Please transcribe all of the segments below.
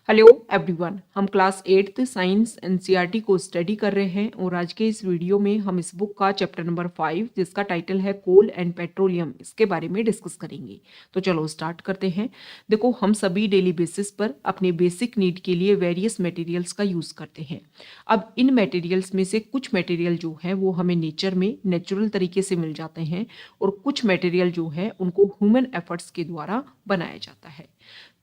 Hello everyone, हम class 8th science NCERT को study कर रहे हैं और आज के इस वीडियो में हम इस बुक का चैप्टर नंबर 5 जिसका टाइटल है कोल एंड पेट्रोलियम, इसके बारे में डिस्कस करेंगे। तो चलो स्टार्ट करते हैं। देखो, हम सभी डेली बेसिस पर अपने बेसिक नीड के लिए वेरियस मटेरियल्स का यूज़ करते हैं। अब इन मटेरियल्स में से कुछ मटेरियल जो है वो हमें नेचर में नेचुरल तरीके से मिल जाते हैं और कुछ मटेरियल जो है उनको ह्यूमन एफर्ट्स के द्वारा बनाया जाता है।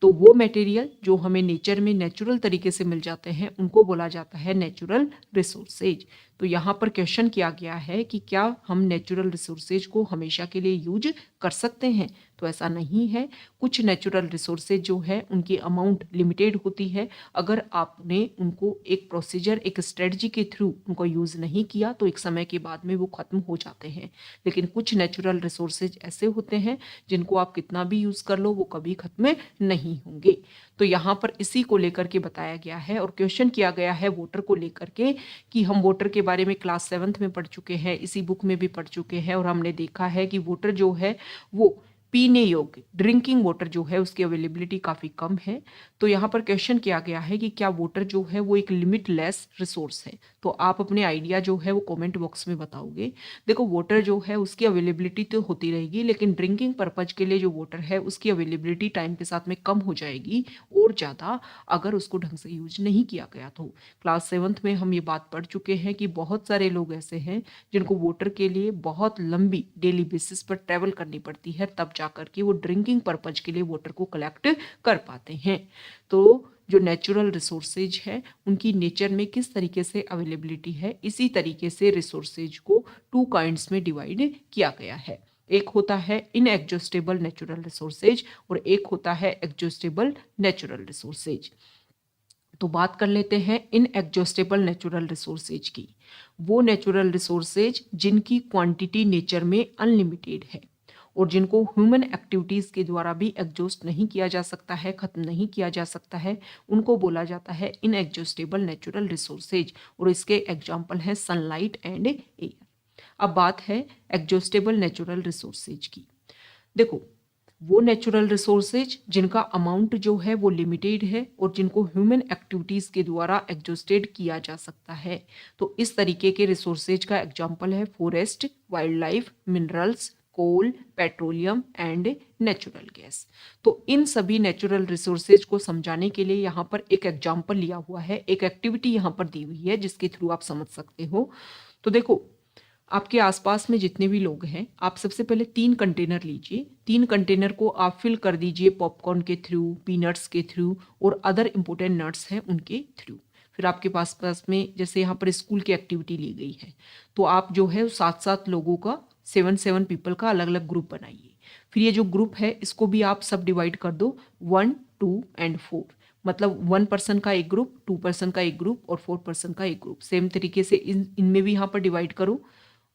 तो वो मटेरियल जो हमें नेचर में नेचुरल तरीके से मिल जाते हैं उनको बोला जाता है नेचुरल रिसोर्सेज। तो यहाँ पर क्वेश्चन किया गया है कि क्या हम नेचुरल रिसोर्सेज को हमेशा के लिए यूज कर सकते हैं? तो ऐसा नहीं है। कुछ नेचुरल रिसोर्सेज जो है उनकी अमाउंट लिमिटेड होती है। अगर आपने उनको एक प्रोसीजर, एक स्ट्रेटजी के थ्रू उनको यूज़ नहीं किया तो एक समय के बाद में वो ख़त्म हो जाते हैं। लेकिन कुछ नेचुरल रिसोर्सेज ऐसे होते हैं जिनको आप कितना भी यूज़ कर लो वो कभी ख़त्म नहीं होंगे। तो यहाँ पर इसी को लेकर के बताया गया है और क्वेश्चन किया गया है वाटर को लेकर के कि हम वाटर के बारे में क्लास 7th में पढ़ चुके हैं, इसी बुक में भी पढ़ चुके हैं और हमने देखा है कि वाटर जो है वो पीने योग्य ड्रिंकिंग वाटर जो है उसकी अवेलेबिलिटी काफ़ी कम है। तो यहाँ पर क्वेश्चन किया गया है कि क्या वाटर जो है वो एक लिमिटलेस रिसोर्स है? तो आप अपने आइडिया जो है वो कमेंट बॉक्स में बताओगे। देखो, वाटर जो है उसकी अवेलेबिलिटी तो होती रहेगी, लेकिन ड्रिंकिंग पर्पज के लिए जो वाटर है उसकी अवेलेबिलिटी टाइम के साथ में कम हो जाएगी और ज़्यादा, अगर उसको ढंग से यूज नहीं किया गया तो। क्लास 7th में हम ये बात पढ़ चुके हैं कि बहुत सारे लोग ऐसे हैं जिनको वाटर के लिए बहुत लंबी डेली बेसिस पर ट्रेवल करनी पड़ती है, तब जाकर के वो ड्रिंकिंग पर्पज के लिए वाटर को कलेक्ट कर पाते हैं। तो जो नेचुरल रिसोर्सेज है उनकी नेचर में किस तरीके से अवेलेबिलिटी है, इसी तरीके से रिसोर्सेज को 2 काइंड्स में डिवाइड किया गया है। एक होता है इनएग्जॉस्टेबल नेचुरल रिसोर्सेज और एक होता है एग्जॉस्टेबल नेचुरल रिसोर्सेज। तो बात कर लेते हैं इनएग्जॉस्टेबल नेचुरल रिसोर्सेज की। वो नेचुरल रिसोर्सेज जिनकी क्वांटिटी नेचर में अनलिमिटेड है और जिनको ह्यूमन एक्टिविटीज के द्वारा भी एग्जॉस्ट नहीं किया जा सकता है, खत्म नहीं किया जा सकता है, उनको बोला जाता है इनएग्जॉस्टेबल नेचुरल रिसोर्सेज। और इसके एग्जाम्पल हैं सनलाइट एंड एयर। अब बात है एग्जॉस्टेबल नेचुरल रिसोर्सेज की। देखो, वो नेचुरल रिसोर्सेज जिनका अमाउंट जो है वो लिमिटेड है और जिनको ह्यूमन एक्टिविटीज़ के द्वारा एग्जॉस्टेड किया जा सकता है। तो इस तरीके के रिसोर्सेज का एग्जाम्पल है forest, wildlife, minerals, coal, petroleum and natural gas. तो इन सभी नेचुरल रिसोर्सेज को समझाने के लिए यहाँ पर एक एग्जाम्पल लिया हुआ है, एक एक्टिविटी यहाँ पर दी हुई है जिसके थ्रू आप समझ सकते हो। तो देखो, आपके आसपास में जितने भी लोग हैं, आप सबसे पहले 3 कंटेनर लीजिए। 3 कंटेनर को आप फिल कर दीजिए पॉपकॉर्न के थ्रू, पीनट्स के थ्रू और अदर इम्पोर्टेंट नट्स हैं उनके थ्रू। फिर आपके पास में जैसे यहाँ पर स्कूल की एक्टिविटी ली गई है, तो आप जो है 7-7 लोगों का, 7-7 पीपल का अलग अलग ग्रुप बनाइए। फिर ये जो ग्रुप है इसको भी आप सब डिवाइड कर दो 1, 2 एंड 4। मतलब 1 पर्सन का एक ग्रुप, 2 पर्सन का एक ग्रुप और 4 पर्सन का एक ग्रुप। सेम तरीके से इनमें भी यहाँ पर डिवाइड करो।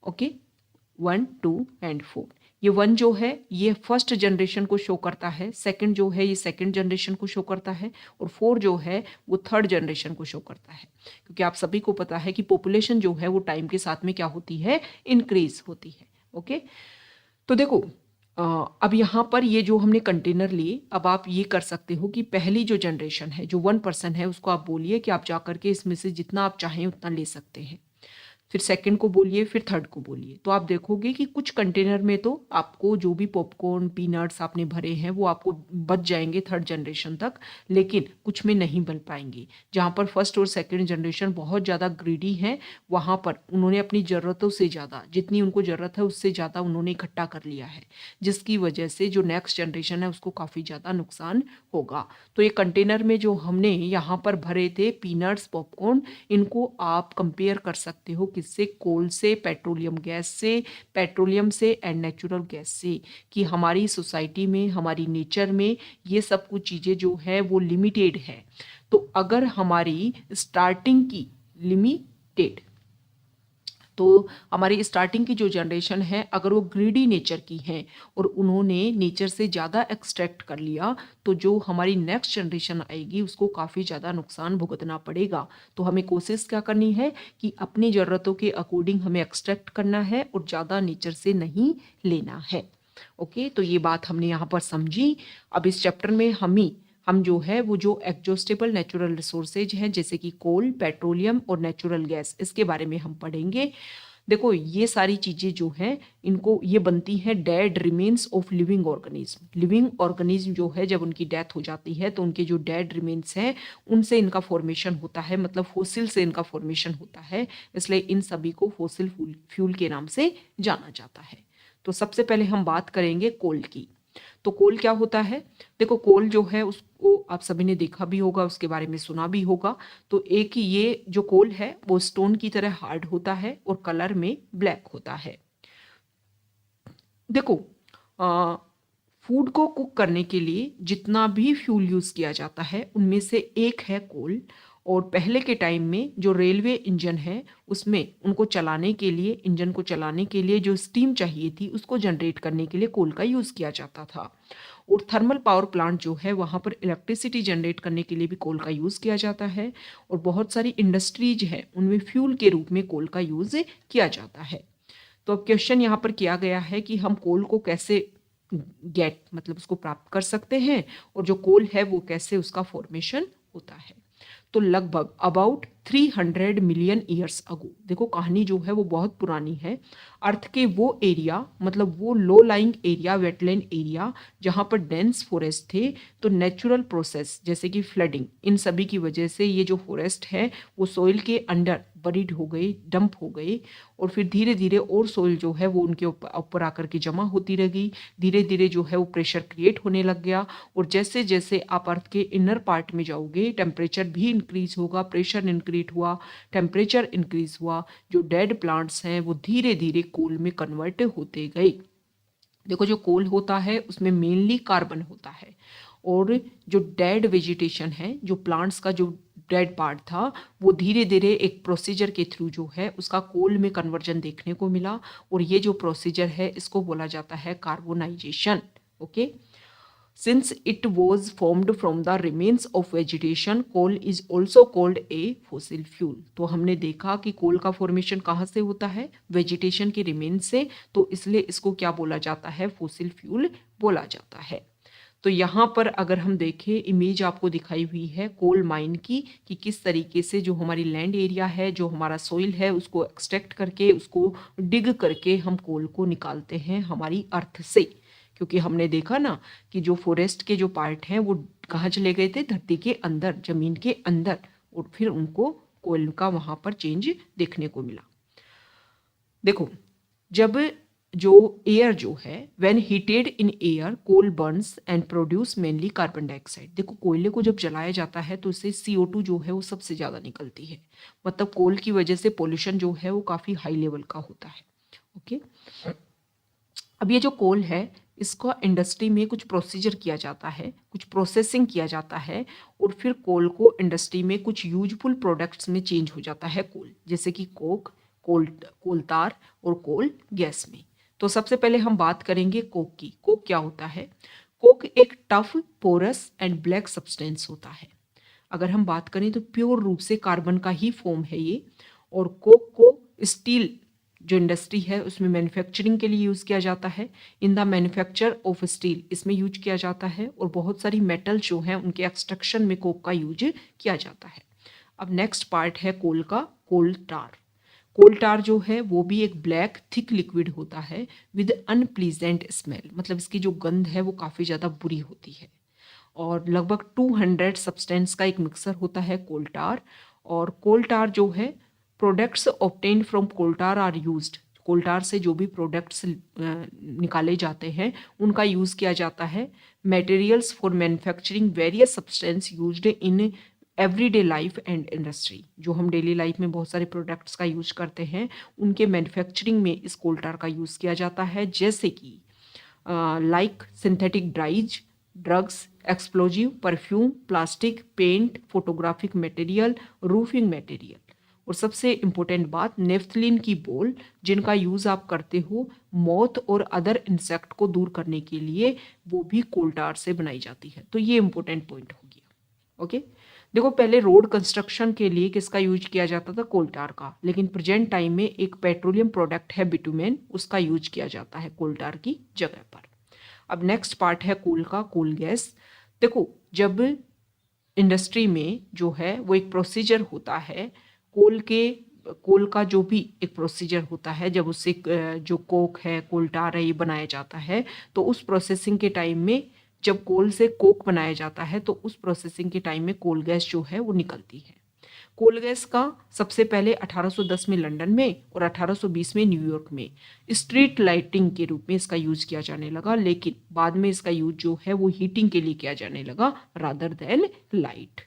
Okay, 1, 2 and 4। ये 1 जो है ये फर्स्ट जनरेशन को शो करता है, सेकंड जो है ये सेकंड जनरेशन को शो करता है और 4 जो है वो थर्ड जनरेशन को शो करता है। क्योंकि आप सभी को पता है कि पॉपुलेशन जो है वो टाइम के साथ में क्या होती है, इंक्रीज होती है। ओके, तो देखो, अब यहाँ पर ये जो हमने कंटेनर लिए, अब आप ये कर सकते हो कि पहली जो जनरेशन है, जो 1 पर्सन है, उसको आप बोलिए कि आप जाकर के इसमें से जितना आप चाहें उतना ले सकते हैं। फिर सेकंड को बोलिए, फिर थर्ड को बोलिए। तो आप देखोगे कि कुछ कंटेनर में तो आपको जो भी पॉपकॉर्न, पीनट्स आपने भरे हैं वो आपको बच जाएंगे थर्ड जनरेशन तक, लेकिन कुछ में नहीं बन पाएंगे। जहाँ पर फर्स्ट और सेकंड जनरेशन बहुत ज़्यादा ग्रीडी हैं, वहाँ पर उन्होंने अपनी ज़रूरतों से ज़्यादा, जितनी उनको ज़रूरत है उससे ज़्यादा उन्होंने इकट्ठा कर लिया है, जिसकी वजह से जो नेक्स्ट जनरेशन है उसको काफ़ी ज़्यादा नुकसान होगा। तो ये कंटेनर में जो हमने यहाँ पर भरे थे पीनट्स, पॉपकॉर्न, इनको आप कंपेयर कर सकते हो किससे? कोल से, पेट्रोलियम गैस से, पेट्रोलियम से एंड नेचुरल गैस से। कि हमारी सोसाइटी में, हमारी नेचर में ये सब कुछ चीज़ें जो है वो लिमिटेड है। तो अगर हमारी स्टार्टिंग की लिमिटेड, तो हमारी स्टार्टिंग की जो जनरेशन है अगर वो ग्रीडी नेचर की हैं और उन्होंने नेचर से ज़्यादा एक्सट्रैक्ट कर लिया, तो जो हमारी नेक्स्ट जनरेशन आएगी उसको काफ़ी ज़्यादा नुकसान भुगतना पड़ेगा। तो हमें कोशिश क्या करनी है कि अपनी ज़रूरतों के अकॉर्डिंग हमें एक्सट्रैक्ट करना है और ज़्यादा नेचर से नहीं लेना है। ओके, तो ये बात हमने यहाँ पर समझी। अब इस चैप्टर में हम जो है वो जो एग्जॉस्टेबल नेचुरल रिसोर्सेज हैं जैसे कि कोल, पेट्रोलियम और नेचुरल गैस, इसके बारे में हम पढ़ेंगे। देखो ये सारी चीजें जो हैं इनको ये बनती हैं dead remains of living organism. Living organism जो है जब उनकी डेथ हो जाती है तो उनके जो डेड रिमेन्स हैं उनसे इनका फॉर्मेशन होता है, मतलब फोसिल से इनका फॉर्मेशन होता है, इसलिए इन सभी को फोसिल फ्यूल के नाम से जाना जाता है। तो सबसे पहले हम बात करेंगे कोल की। तो कोल क्या होता है? देखो कोल जो है उसको आप सभी ने देखा भी होगा, उसके बारे में सुना भी होगा। तो एक ये जो कोल है वो स्टोन की तरह हार्ड होता है और कलर में ब्लैक होता है। देखो फूड को कुक करने के लिए जितना भी फ्यूल यूज किया जाता है उनमें से एक है कोल। और पहले के टाइम में जो रेलवे इंजन है उसमें उनको चलाने के लिए, इंजन को चलाने के लिए जो स्टीम चाहिए थी उसको जनरेट करने के लिए कोल का यूज किया जाता था। और थर्मल पावर प्लांट जो है वहाँ पर इलेक्ट्रिसिटी जनरेट करने के लिए भी कोल का यूज़ किया जाता है। और बहुत सारी इंडस्ट्रीज है उनमें फ्यूल के रूप में कोल का यूज़ किया जाता है। तो अब क्वेश्चन यहाँ पर किया गया है कि हम कोल को कैसे गेट, मतलब उसको प्राप्त कर सकते हैं, और जो कोल है वो कैसे उसका फॉर्मेशन होता है। तो लगभग अबाउट 300 मिलियन ईयर्स अगो, देखो कहानी जो है वो बहुत पुरानी है। अर्थ के वो एरिया, मतलब वो low lying area, wetland area जहाँ पर डेंस फॉरेस्ट थे, तो नेचुरल प्रोसेस जैसे कि फ्लडिंग, इन सभी की वजह से ये जो फॉरेस्ट है वो सोइल के अंडर बरीड हो गई, डंप हो गई, और फिर धीरे धीरे और सोइल जो है वो उनके ऊपर आकर के जमा होती रह गई। धीरे धीरे जो है वो प्रेशर क्रिएट होने लग गया, और जैसे जैसे आप अर्थ के इनर पार्ट में जाओगे टेम्परेचर भी इंक्रीज होगा, प्रेशर इंक्रीज हुआ, टेम्परेचर इंक्रीज हुआ, जो डेड प्लांट्स हैं वो धीरे धीरे कोल में कन्वर्ट होते गए। देखो जो कोल होता है उसमें मेनली कार्बन होता है, और जो डेड वेजिटेशन है, जो प्लांट्स का जो डेड पार्ट था, वो धीरे धीरे एक प्रोसीजर के थ्रू जो है उसका कोल में कन्वर्जन देखने को मिला, और ये जो प्रोसीजर है इसको बोला जाता है carbonisation. Okay, since it was formed from the remains of vegetation, coal is also called a fossil fuel. तो हमने देखा कि कोल का फॉर्मेशन कहाँ से होता है? वेजिटेशन के रिमेन्स से, तो इसलिए इसको क्या बोला जाता है? फॉसिल फ्यूल बोला जाता है। तो यहाँ पर अगर हम देखें, इमेज आपको दिखाई हुई है कोल माइन की, कि किस तरीके से जो हमारी लैंड एरिया है, जो हमारा सोइल है, उसको एक्सट्रैक्ट करके, उसको डिग करके हम कोल को निकालते हैं हमारी अर्थ से। क्योंकि हमने देखा ना कि जो फॉरेस्ट के जो पार्ट हैं वो कहाँ चले गए थे? धरती के अंदर, जमीन के अंदर, और फिर उनको कोल का वहाँ पर चेंज देखने को मिला। देखो जब जो एयर जो है, when heated in air coal burns and produce mainly carbon dioxide. देखो कोयले को जब जलाया जाता है तो इससे CO2 जो है वो सबसे ज़्यादा निकलती है, मतलब कोल की वजह से पोल्यूशन जो है वो काफ़ी हाई लेवल का होता है। ओके, अब ये जो कोल है इसका इंडस्ट्री में कुछ प्रोसीजर किया जाता है, कुछ प्रोसेसिंग किया जाता है, और फिर कोल को इंडस्ट्री में कुछ यूजफुल प्रोडक्ट्स में चेंज हो जाता है कोल, जैसे कि कोक, कोल तार और कोल गैस में। तो सबसे पहले हम बात करेंगे कोक की। कोक क्या होता है? कोक एक tough, porous and black substance होता है। अगर हम बात करें तो प्योर रूप से कार्बन का ही फॉर्म है ये। और कोक को स्टील जो इंडस्ट्री है उसमें मैन्युफैक्चरिंग के लिए यूज़ किया जाता है। इन द मैन्युफैक्चर ऑफ स्टील इसमें यूज किया जाता है, और बहुत सारी मेटल जो हैं उनके एक्सट्रैक्शन में कोक का यूज किया जाता है। अब नेक्स्ट पार्ट है कोल का, कोल टार। कोल टार जो है वो भी एक ब्लैक थिक लिक्विड होता है विद अनप्लीजेंट स्मेल, मतलब इसकी जो गंध है वो काफ़ी ज़्यादा बुरी होती है। और लगभग 200 सब्सटेंस का एक मिक्सर होता है कोल टार। और कोल टार जो है, products obtained from coal tar are used. Coal tar से जो भी प्रोडक्ट्स निकाले जाते हैं उनका यूज़ किया जाता है। Materials for manufacturing various substance used in everyday life and industry. जो हम डेली लाइफ में बहुत सारे प्रोडक्ट्स का यूज करते हैं उनके मैन्युफैक्चरिंग में इस कोल टार का यूज़ किया जाता है, जैसे कि like synthetic dyes, drugs, explosive, perfume, plastic, paint, photographic material, roofing material. और सबसे इम्पोर्टेंट बात, नेफ्थलीन की बोल, जिनका यूज़ आप करते हो मौत और अदर इंसेक्ट को दूर करने के लिए, वो भी कोल टार से बनाई जाती है। तो ये इंपॉर्टेंट पॉइंट हो गया। ओके, देखो पहले रोड कंस्ट्रक्शन के लिए किसका यूज किया जाता था? कोल टार का। लेकिन प्रेजेंट टाइम में एक पेट्रोलियम प्रोडक्ट है बिटुमेन, उसका यूज किया जाता है कोल टार की जगह पर। अब नेक्स्ट पार्ट है कोल का, कोल गैस। देखो, जब इंडस्ट्री में जो है वो एक प्रोसीजर होता है, कोल के कोल का जो भी एक प्रोसीजर होता है, जब उससे जो कोक है, कोल टार है, ये बनाया जाता है, तो उस प्रोसेसिंग के टाइम में जब कोल से कोक बनाया जाता है तो उस प्रोसेसिंग के टाइम में कोल गैस जो है वो निकलती है। कोल गैस का सबसे पहले 1810 में लंदन में और 1820 में न्यूयॉर्क में स्ट्रीट लाइटिंग के रूप में इसका यूज किया जाने लगा, लेकिन बाद में इसका यूज जो है वो हीटिंग के लिए किया जाने लगा रादर देन लाइट।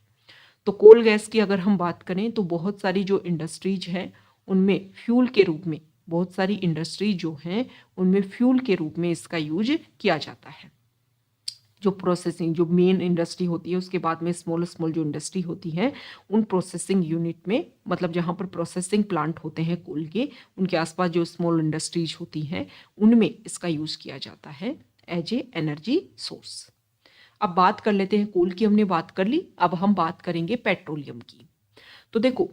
तो कोल गैस की अगर हम बात करें तो बहुत सारी जो इंडस्ट्रीज हैं उनमें फ्यूल के रूप में, बहुत सारी इंडस्ट्री जो हैं उनमें फ्यूल के रूप में इसका यूज किया जाता है। जो प्रोसेसिंग, जो मेन इंडस्ट्री होती है, उसके बाद में स्मॉल स्मॉल जो इंडस्ट्री होती है, उन प्रोसेसिंग यूनिट में, मतलब जहाँ पर प्रोसेसिंग प्लांट होते हैं कोल के, उनके आसपास जो स्मॉल इंडस्ट्रीज होती हैं उनमें इसका यूज़ किया जाता है एज ए एनर्जी सोर्स। अब बात कर लेते हैं, कोल की हमने बात कर ली, अब हम बात करेंगे पेट्रोलियम की। तो देखो,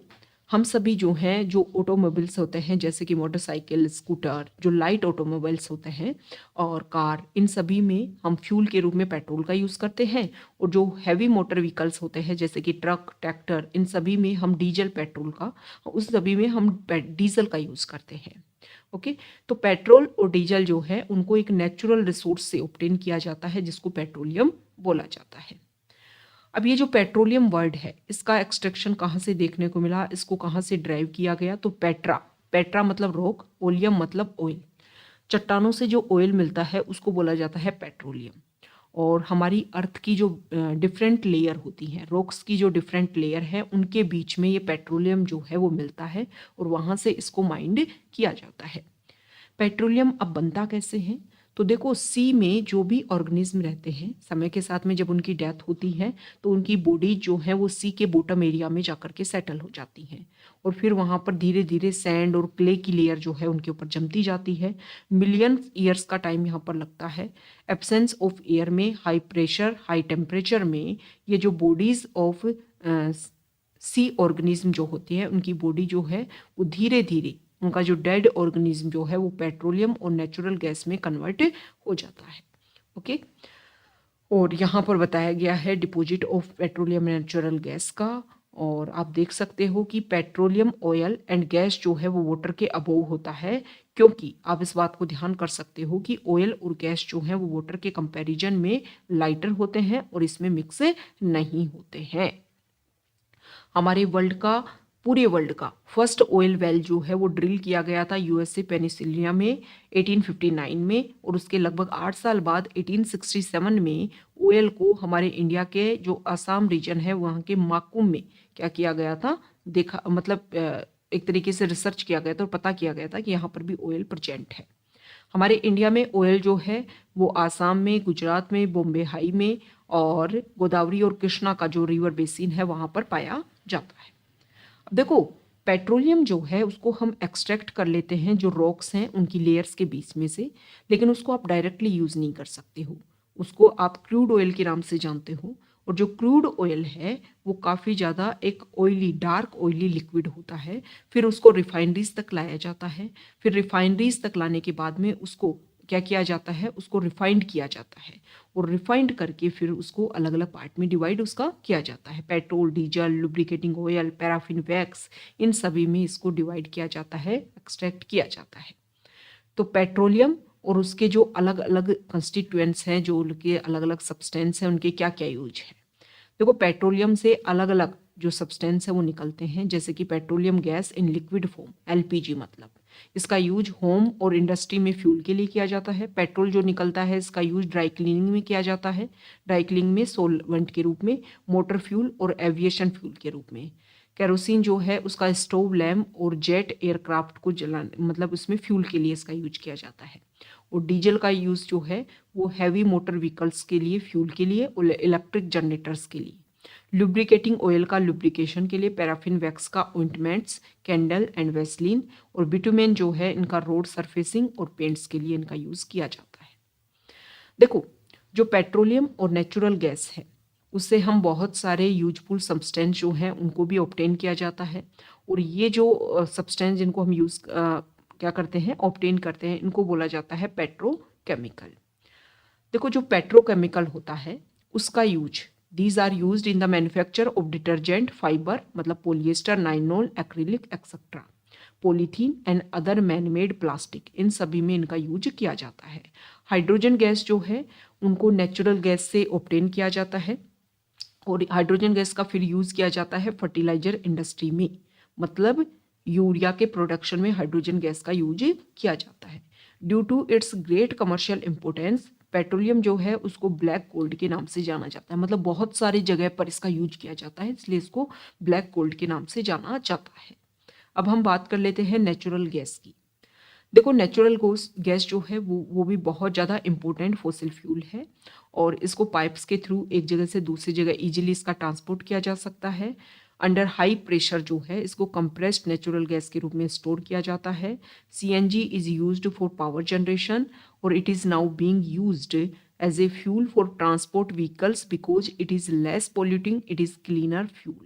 हम सभी जो हैं, जो ऑटोमोबाइल्स होते हैं जैसे कि मोटरसाइकिल, स्कूटर, जो लाइट ऑटोमोबाइल्स होते हैं और कार, इन सभी में हम फ्यूल के रूप में पेट्रोल का यूज़ करते हैं। और जो हैवी मोटर व्हीकल्स होते हैं जैसे कि ट्रक, ट्रैक्टर, इन सभी में हम डीजल पेट्रोल का, उस सभी में हम डीजल का यूज़ करते हैं। ओके, तो पेट्रोल और डीजल जो है उनको एक नेचुरल रिसोर्स से ऑब्टेन किया जाता है जिसको पेट्रोलियम बोला जाता है। अब ये जो पेट्रोलियम वर्ड है, इसका एक्सट्रैक्शन कहाँ से देखने को मिला, इसको कहाँ से ड्राइव किया गया, तो पेट्रा, पेट्रा मतलब रॉक, ओलियम मतलब ऑयल। चट्टानों से जो ऑयल मिलता है उसको बोला जाता है पेट्रोलियम। और हमारी अर्थ की जो डिफरेंट लेयर होती हैं, रॉक्स की जो डिफरेंट लेयर है, उनके बीच में ये पेट्रोलियम जो है वो मिलता है और वहाँ से इसको माइंड किया जाता है। पेट्रोलियम अब बनता कैसे है, तो देखो, सी में जो भी ऑर्गेनिज्म रहते हैं, समय के साथ में जब उनकी डेथ होती है तो उनकी बॉडी जो है वो सी के बॉटम एरिया में जाकर के सेटल हो जाती हैं और फिर वहाँ पर धीरे धीरे सैंड और क्ले की लेयर जो है उनके ऊपर जमती जाती है। मिलियन ईयर्स का टाइम यहाँ पर लगता है। एब्सेंस ऑफ एयर में, हाई प्रेशर, हाई टेम्परेचर में, ये जो बॉडीज ऑफ सी ऑर्गेनिज्म जो होती है, उनकी बॉडी जो है वो धीरे धीरे, उनका जो डेड ऑर्गेनिज्म जो है वो पेट्रोलियम और नेचुरल गैस में कन्वर्ट हो जाता है। ओके, और यहाँ पर बताया गया है deposit of petroleum natural gas का। और आप देख सकते हो कि पेट्रोलियम, ऑयल एंड गैस जो है वो वाटर के अबोव होता है, क्योंकि आप इस बात को ध्यान कर सकते हो कि ऑयल और गैस जो है वो वाटर के कंपैरिजन में लाइटर होते हैं और इसमें मिक्स नहीं होते हैं। हमारे वर्ल्ड का, पूरे वर्ल्ड का फर्स्ट ऑयल वेल जो है वो ड्रिल किया गया था यूएसए पेनिसिलिया में 1859 में, और उसके लगभग 8 साल बाद 1867 में ऑयल को हमारे इंडिया के जो असम रीजन है वहाँ के माकुम में क्या किया गया था, देखा, मतलब एक तरीके से रिसर्च किया गया था और पता किया गया था कि यहाँ पर भी ऑयल प्रेजेंट है। हमारे इंडिया में ऑयल जो है वो आसाम में, गुजरात में, बॉम्बे हाई में और गोदावरी और कृष्णा का जो रिवर बेसिन है वहाँ पर पाया जाता है। अब देखो, पेट्रोलियम जो है उसको हम एक्सट्रैक्ट कर लेते हैं जो रॉक्स हैं उनकी लेयर्स के बीच में से, लेकिन उसको आप डायरेक्टली यूज़ नहीं कर सकते हो। उसको आप क्रूड ऑयल के नाम से जानते हो, और जो क्रूड ऑयल है वो काफ़ी ज़्यादा एक ऑयली, डार्क ऑयली लिक्विड होता है। फिर उसको रिफाइनरीज तक लाया जाता है, फिर रिफाइनरीज तक लाने के बाद में उसको क्या किया जाता है, उसको रिफाइंड किया जाता है और रिफाइंड करके फिर उसको अलग अलग पार्ट में डिवाइड उसका किया जाता है। Petrol, diesel, lubricating oil, paraffin wax, इन सभी में इसको डिवाइड किया जाता है, एक्सट्रैक्ट किया जाता है। तो पेट्रोलियम और उसके जो अलग अलग कंस्टिट्यूएंट्स हैं, जो उनके अलग अलग सब्सटेंस हैं, उनके क्या क्या यूज है। देखो, पेट्रोलियम से अलग अलग जो सब्सटेंस है वो निकलते हैं, जैसे कि petroleum gas in liquid form, LPG मतलब, इसका यूज होम और इंडस्ट्री में फ्यूल के लिए किया जाता है। पेट्रोल जो निकलता है इसका यूज ड्राई क्लीनिंग में किया जाता है, ड्राई क्लीनिंग में सोलवेंट के रूप में, मोटर फ्यूल और एविएशन फ्यूल के रूप में। केरोसिन जो है उसका स्टोव, लैम्प और जेट एयरक्राफ्ट को जलाने, मतलब उसमें फ्यूल के लिए इसका यूज किया जाता है। और डीजल का यूज जो है वो हैवी मोटर व्हीकल्स के लिए, फ्यूल के लिए और इलेक्ट्रिक जनरेटर्स के लिए। लुब्रिकेटिंग ऑयल का लुब्रिकेशन के लिए, पैराफिन वैक्स का ऑइंटमेंट्स, कैंडल एंड वैसलीन, और बिटुमेन जो है इनका रोड सरफेसिंग और पेंट्स के लिए इनका यूज़ किया जाता है। देखो, जो पेट्रोलियम और नेचुरल गैस है उससे हम बहुत सारे यूजफुल सब्सटेंस जो हैं उनको भी ऑब्टेन किया जाता है। और ये जो सब्सटेंस जिनको हम यूज़ क्या करते हैं, ऑब्टेन करते हैं, इनको बोला जाता है पेट्रोकेमिकल। देखो, जो पेट्रोकेमिकल होता है उसका use, these are used in the manufacture of detergent fibre, मतलब polyester, nylon, acrylic etcetera, polythene and other manmade plastic, इन सभी में इनका यूज किया जाता है। हाइड्रोजन गैस जो है उनको नेचुरल गैस से ऑब्टेन किया जाता है और हाइड्रोजन गैस का फिर यूज किया जाता है फर्टिलाइजर इंडस्ट्री में, मतलब यूरिया के प्रोडक्शन में हाइड्रोजन गैस का यूज किया जाता है। Due to its great commercial importance, petroleum जो है उसको ब्लैक गोल्ड के नाम से जाना जाता है, मतलब बहुत सारी जगह पर इसका यूज किया जाता है, इसलिए इसको ब्लैक गोल्ड के नाम से जाना जाता है। अब हम बात कर लेते हैं नेचुरल गैस की। देखो नेचुरल गैस जो है वो भी बहुत ज़्यादा इंपॉर्टेंट फॉसिल फ्यूल है और इसको पाइप्स के थ्रू एक जगह से दूसरी जगह इजीली इसका ट्रांसपोर्ट किया जा सकता है। अंडर हाई प्रेशर जो है इसको कंप्रेस्ड नेचुरल गैस के रूप में स्टोर किया जाता है। CNG is used for power generation और it is now being used as a fuel for transport vehicles because it is less polluting, it is cleaner fuel.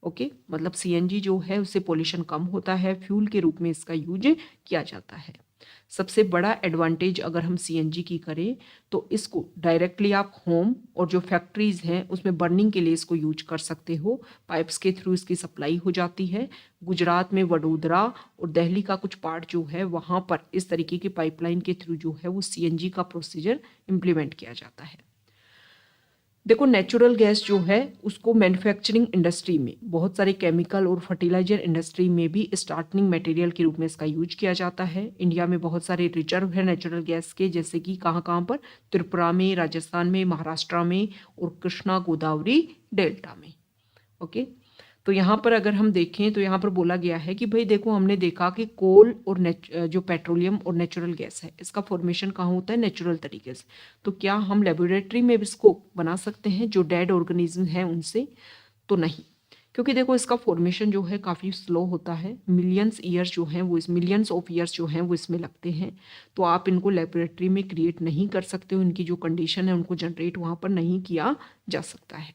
Okay, मतलब CNG जो है उससे पोल्यूशन कम होता है, फ्यूल के रूप में इसका यूज किया जाता है। सबसे बड़ा एडवांटेज अगर हम सीएनजी की करें तो इसको डायरेक्टली आप होम और जो फैक्ट्रीज हैं उसमें बर्निंग के लिए इसको यूज कर सकते हो। पाइप्स के थ्रू इसकी सप्लाई हो जाती है। गुजरात में वडोदरा और दिल्ली का कुछ पार्ट जो है वहाँ पर इस तरीके की पाइपलाइन के थ्रू जो है वो सीएनजी का प्रोसीजर इम्प्लीमेंट किया जाता है। देखो नेचुरल गैस जो है उसको मैन्युफैक्चरिंग इंडस्ट्री में, बहुत सारे केमिकल और फर्टिलाइजर इंडस्ट्री में भी स्टार्टिंग मटेरियल के रूप में इसका यूज किया जाता है। इंडिया में बहुत सारे रिजर्व है नेचुरल गैस के, जैसे कि कहाँ कहाँ पर, त्रिपुरा में, राजस्थान में, महाराष्ट्र में और कृष्णा गोदावरी डेल्टा में। ओके, तो यहाँ पर अगर हम देखें तो यहाँ पर बोला गया है कि भाई देखो हमने देखा कि कोल और जो पेट्रोलियम और नेचुरल गैस है इसका फॉर्मेशन कहाँ होता है, नेचुरल तरीके से। तो क्या हम लेबोरेटरी में इसको बना सकते हैं जो डेड ऑर्गेनिज्म है उनसे? तो नहीं, क्योंकि देखो इसका फॉर्मेशन जो है काफ़ी स्लो होता है। मिलियंस ईयर्स जो हैं वो मिलियंस ऑफ ईयर्स जो हैं वो इसमें लगते हैं। तो आप इनको लेबोरेटरी में क्रिएट नहीं कर सकते हो, इनकी जो कंडीशन है उनको जनरेट वहाँ पर नहीं किया जा सकता है।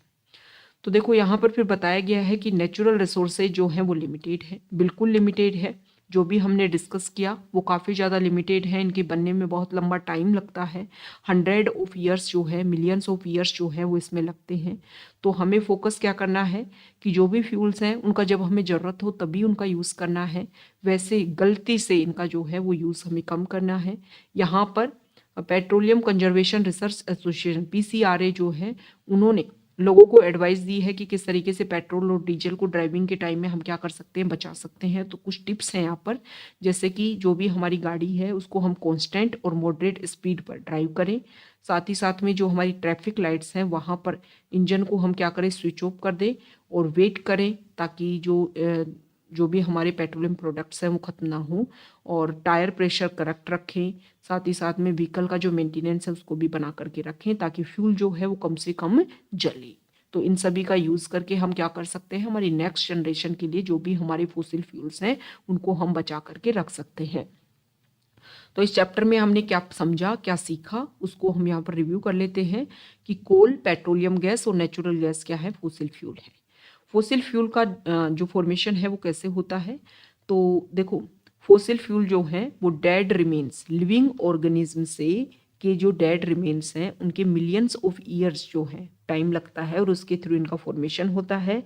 तो देखो यहाँ पर फिर बताया गया है कि नेचुरल रिसोर्सेज जो हैं वो लिमिटेड है, बिल्कुल लिमिटेड है। जो भी हमने डिस्कस किया वो काफ़ी ज़्यादा लिमिटेड है, इनके बनने में बहुत लंबा टाइम लगता है। 100 ऑफ ईयर्स जो है, मिलियंस ऑफ ईयर्स जो है वो इसमें लगते हैं। तो हमें फोकस क्या करना है कि जो भी फ्यूल्स हैं उनका जब हमें ज़रूरत हो तभी उनका यूज़ करना है, वैसे गलती से इनका जो है वो यूज़ हमें कम करना है। यहाँ पर petroleum conservation research association PCRA जो है उन्होंने लोगों को एडवाइस दी है कि किस तरीके से पेट्रोल और डीजल को ड्राइविंग के टाइम में हम क्या कर सकते हैं, बचा सकते हैं। तो कुछ टिप्स हैं यहाँ पर, जैसे कि जो भी हमारी गाड़ी है उसको हम कांस्टेंट और मॉडरेट स्पीड पर ड्राइव करें। साथ ही साथ में जो हमारी ट्रैफिक लाइट्स हैं वहाँ पर इंजन को हम क्या करें, स्विच ऑफ कर दें और वेट करें ताकि जो भी हमारे पेट्रोलियम प्रोडक्ट्स हैं वो ख़त्म ना हो। और टायर प्रेशर करेक्ट रखें। साथ ही साथ में व्हीकल का जो मेंटेनेंस है उसको भी बना करके रखें ताकि फ्यूल जो है वो कम से कम जले। तो इन सभी का यूज़ करके हम क्या कर सकते हैं, हमारी नेक्स्ट जनरेशन के लिए जो भी हमारे फॉसिल फ्यूल्स हैं उनको हम बचा करके रख सकते हैं। तो इस चैप्टर में हमने क्या समझा, क्या सीखा, उसको हम यहाँ पर रिव्यू कर लेते हैं कि कोल, पेट्रोलियम गैस और नेचुरल गैस क्या है, फॉसिल फ्यूल है। फॉसिल फ्यूल का जो फॉर्मेशन है वो कैसे होता है, तो देखो फॉसिल फ्यूल जो है वो डेड रिमेन्स, लिविंग ऑर्गेनिज्म से के जो डेड रिमेन्स हैं उनके मिलियंस ऑफ ईयर्स जो है टाइम लगता है और उसके थ्रू इनका फॉर्मेशन होता है।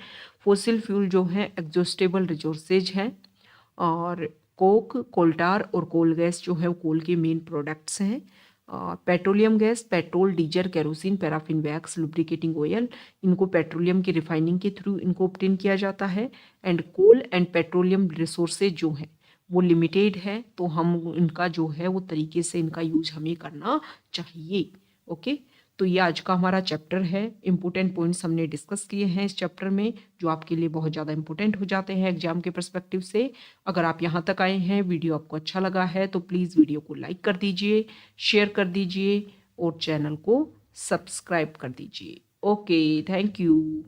फॉसिल फ्यूल जो है एग्जॉस्टेबल रिसोर्सेज हैं और कोक, कोल्टार और कोल गैस जो है वो कोल के मेन प्रोडक्ट्स हैं। Petroleum gas, petrol, diesel, kerosene, paraffin wax, lubricating oil, इनको पेट्रोलियम की रिफाइनिंग के थ्रू इनको ऑब्टेन किया जाता है। And coal and petroleum resources जो हैं वो लिमिटेड है, तो हम इनका जो है वो तरीके से इनका यूज हमें करना चाहिए। ओके, तो ये आज का हमारा चैप्टर है। इंपॉर्टेंट पॉइंट्स हमने डिस्कस किए हैं इस चैप्टर में जो आपके लिए बहुत ज़्यादा इंपॉर्टेंट हो जाते हैं एग्जाम के पर्सपेक्टिव से। अगर आप यहाँ तक आए हैं, वीडियो आपको अच्छा लगा है तो प्लीज़ वीडियो को लाइक कर दीजिए, शेयर कर दीजिए और चैनल को सब्सक्राइब कर दीजिए। Okay, thank you.